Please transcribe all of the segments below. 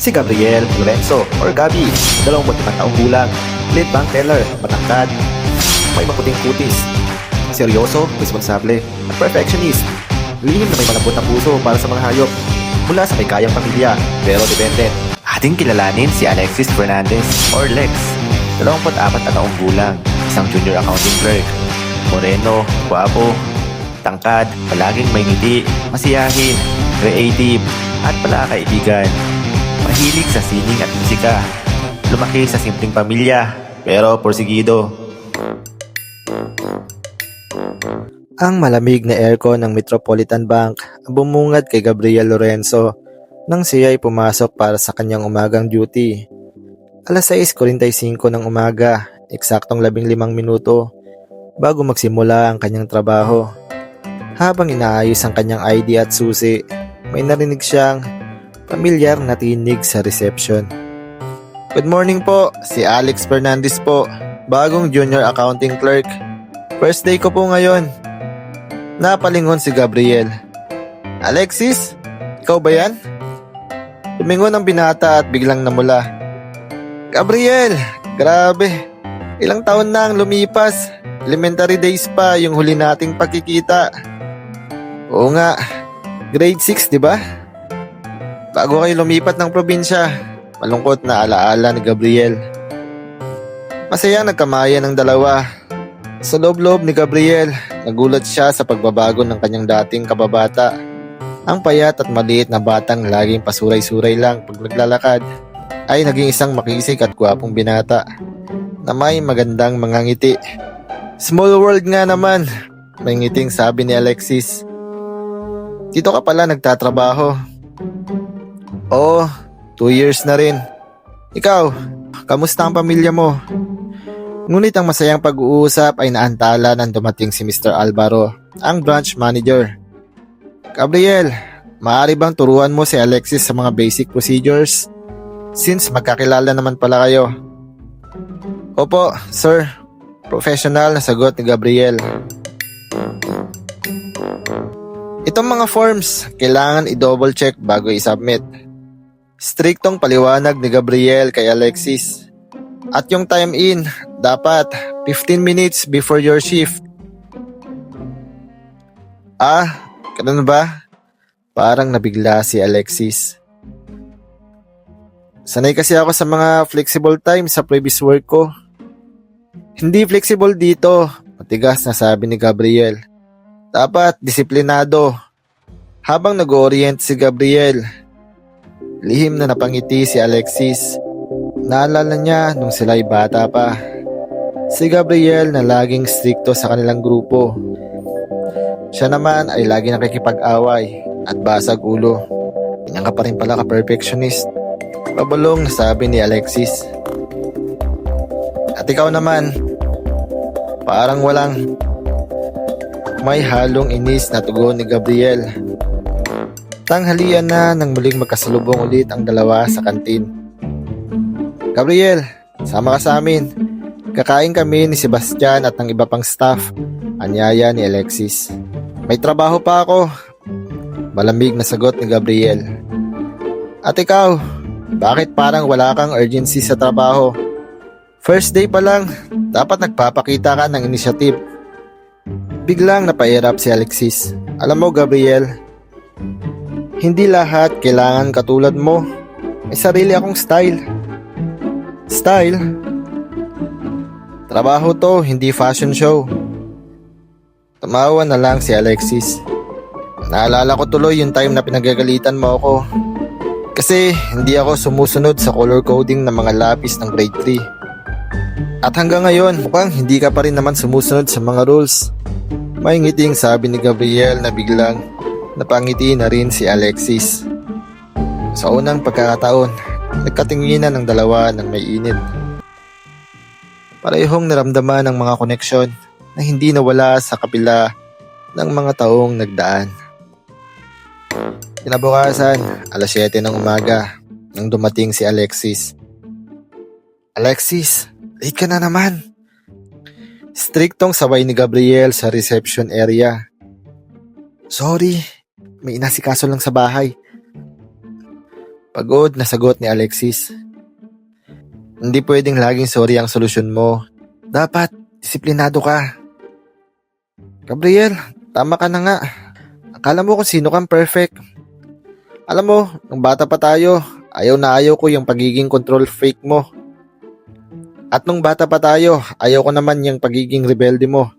Si Gabriel Lorenzo or Gabi, 25 taong gulang, lead bank teller, matangkad, may maputing kutis, seryoso, responsable, at perfectionist. Lihim na may malambot na puso para sa mga hayop, mula sa may kayang pamilya, pero dependent. Ating kilalanin si Alexis Fernandez or Lex, 24 na taong gulang, isang junior accounting clerk. Moreno, guwapo, tangkad, palaging may ngiti, masiyahin, creative, at palakaibigan. Mahilig sa sining at musika. Lumaki sa simpleng pamilya, pero porsigido. Ang malamig na aircon ng Metropolitan Bank ang bumungad kay Gabriel Lorenzo nang siya ay pumasok para sa kanyang umagang duty. Alas 6:45 ng umaga, eksaktong 15 minuto bago magsimula ang kanyang trabaho. Habang inaayos ang kanyang ID at susi, may narinig siyang pamilyar na tinig sa reception. Good morning po, si Alex Fernandez po, bagong junior accounting clerk. First day ko po ngayon. Napalingon si Gabriel. Alexis, ikaw ba yan? Tumingon ang binata at biglang namula. Gabriel, grabe. Ilang taon na ang lumipas. Elementary days pa yung huli nating pagkikita. Oo nga, grade 6 di ba? Bago kayo lumipat ng probinsya, malungkot na alaala ni Gabriel. Masaya nagkamayan ng dalawa. Sa loob-loob ni Gabriel, nagulat siya sa pagbabago ng kanyang dating kababata. Ang payat at maliit na batang laging pasuray-suray lang pag naglalakad ay naging isang makisig at gwapong binata na may magandang mga ngiti. Small world nga naman, may ngiting sabi ni Alexis. Dito ka pala nagtatrabaho. Oo, 2 years na rin. Ikaw, kamusta ang pamilya mo? Ngunit ang masayang pag-uusap ay naantala nang dumating si Mr. Alvaro, ang branch manager. Gabriel, maaari bang turuan mo si Alexis sa mga basic procedures? Since magkakilala naman pala kayo. Opo, sir. Professional na sagot ni Gabriel. Itong mga forms, kailangan i-double check bago i-submit. Striktong paliwanag ni Gabriel kay Alexis. At yung time in, dapat 15 minutes before your shift. Ganun ba? Parang nabigla si Alexis. Sanay kasi ako sa mga flexible time sa previous work ko. Hindi flexible dito, matigas na sabi ni Gabriel. Dapat disiplinado. Habang nag-orient si Gabriel, lihim na napangiti si Alexis. Naalala niya nung sila'y bata pa. Si Gabriel na laging strikto sa kanilang grupo. Siya naman ay lagi nakikipag-away at basag ulo. Ganyan ka pa rin pala ka-perfectionist. Pabalong na sabi ni Alexis. At ikaw naman, parang walang. May halong inis na tugon ni Gabriel. Tanghalian na nang muling magkasalubong ulit ang dalawa sa kantin. Gabriel, sama ka sa amin. Kakain kami ni Sebastian at ng iba pang staff. Anyaya ni Alexis. May trabaho pa ako. Malamig na sagot ni Gabriel. At ikaw, bakit parang wala kang urgency sa trabaho? First day pa lang, dapat nagpapakita ka ng initiative. Biglang napairap si Alexis. Alam mo Gabriel, hindi lahat kailangan katulad mo. May sarili akong style. Style? Trabaho to, hindi fashion show. Tumawa na lang si Alexis. Naalala ko tuloy yung time na pinagagalitan mo ako. Kasi hindi ako sumusunod sa color coding ng mga lapis ng grade 3. At hanggang ngayon, mukhang hindi ka pa rin naman sumusunod sa mga rules. May ngiting sabi ni Gabriel na biglang napangiti na rin si Alexis. Sa unang pagkakataon, nagkatinginan ng dalawa ng may init. Parehong naramdaman ang mga koneksyon na hindi nawala sa kapila ng mga taong nagdaan. Kinabukasan, alas 7 ng umaga, nang dumating si Alexis. Alexis, late ka na naman. Striktong sabay ni Gabriel sa reception area. Sorry, may inasikaso lang sa bahay. Pagod na sagot ni Alexis. Hindi pwedeng laging sorry ang solusyon mo. Dapat, disiplinado ka. Gabriel, tama ka na nga. Akala mo kung sino kang perfect. Alam mo, nung bata pa tayo, ayaw na ayaw ko yung pagiging control freak mo. At nung bata pa tayo, ayaw ko naman yung pagiging rebelde mo.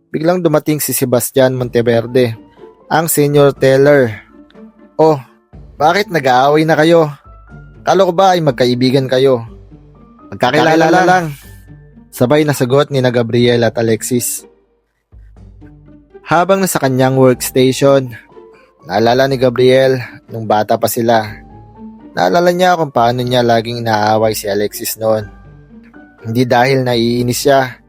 Biglang dumating si Sebastian Monteverde, ang senior teller. Oh, bakit nag-aaway na kayo? Kala ko ba ay magkaibigan kayo? Magkakilala lang. Sabay na sagot ni na Gabriel at Alexis. Habang nasa kanyang workstation, naalala ni Gabriel nung bata pa sila. Naalala niya kung paano niya laging inaaway si Alexis noon. Hindi dahil naiinis siya,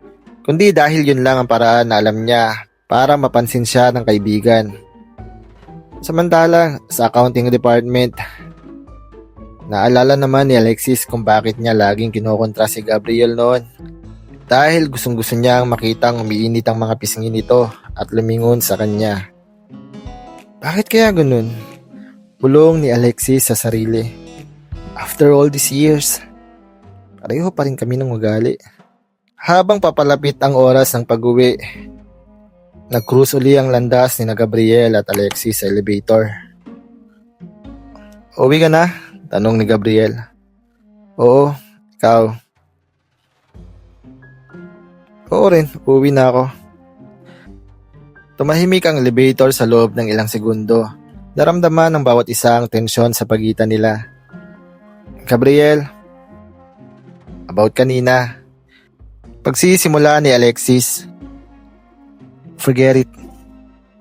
kundi dahil yun lang ang paraan na alam niya para mapansin siya ng kaibigan. Samantalang sa accounting department, naalala naman ni Alexis kung bakit niya laging kinokontra si Gabriel noon. Dahil gustong-gusto niyang makitang umiinit ang mga pisngi nito at lumingon sa kanya. Bakit kaya ganun? Bulong ni Alexis sa sarili. After all these years, pareho pa rin kami ng ugali. Habang papalapit ang oras ng pag-uwi, nag-cruise uli ang landas ni na Gabriel at Alexis sa elevator. Uwi ka na? Tanong ni Gabriel. Oo, ikaw. Oo rin, uwi na ako. Tumahimik ang elevator sa loob ng ilang segundo. Naramdaman ng bawat isa ang tensyon sa pagitan nila. Gabriel, about kanina. Pagsisimula ni Alexis. Forget it.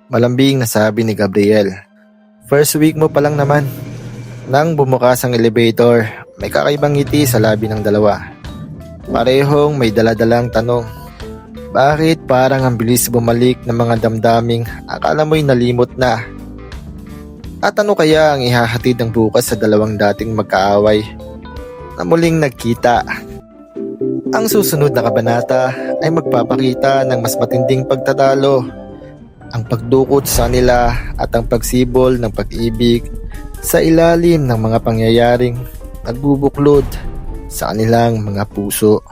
Malambing na sabi ni Gabriel. First week mo pa lang naman. Nang bumukas ang elevator, may kakaibang ngiti sa labi ng dalawa. Parehong may daladalang tanong. Bakit parang ang bilis bumalik ng mga damdaming akala mo'y nalimot na? At ano kaya ang ihahatid ng bukas sa dalawang dating magkaaway na muling nagkita? Ang susunod na kabanata ay magpapakita ng mas matinding pagtatalo, ang pagdukot sa nila at ang pagsibol ng pag-ibig sa ilalim ng mga pangyayaring nagbubuklod sa kanilang mga puso.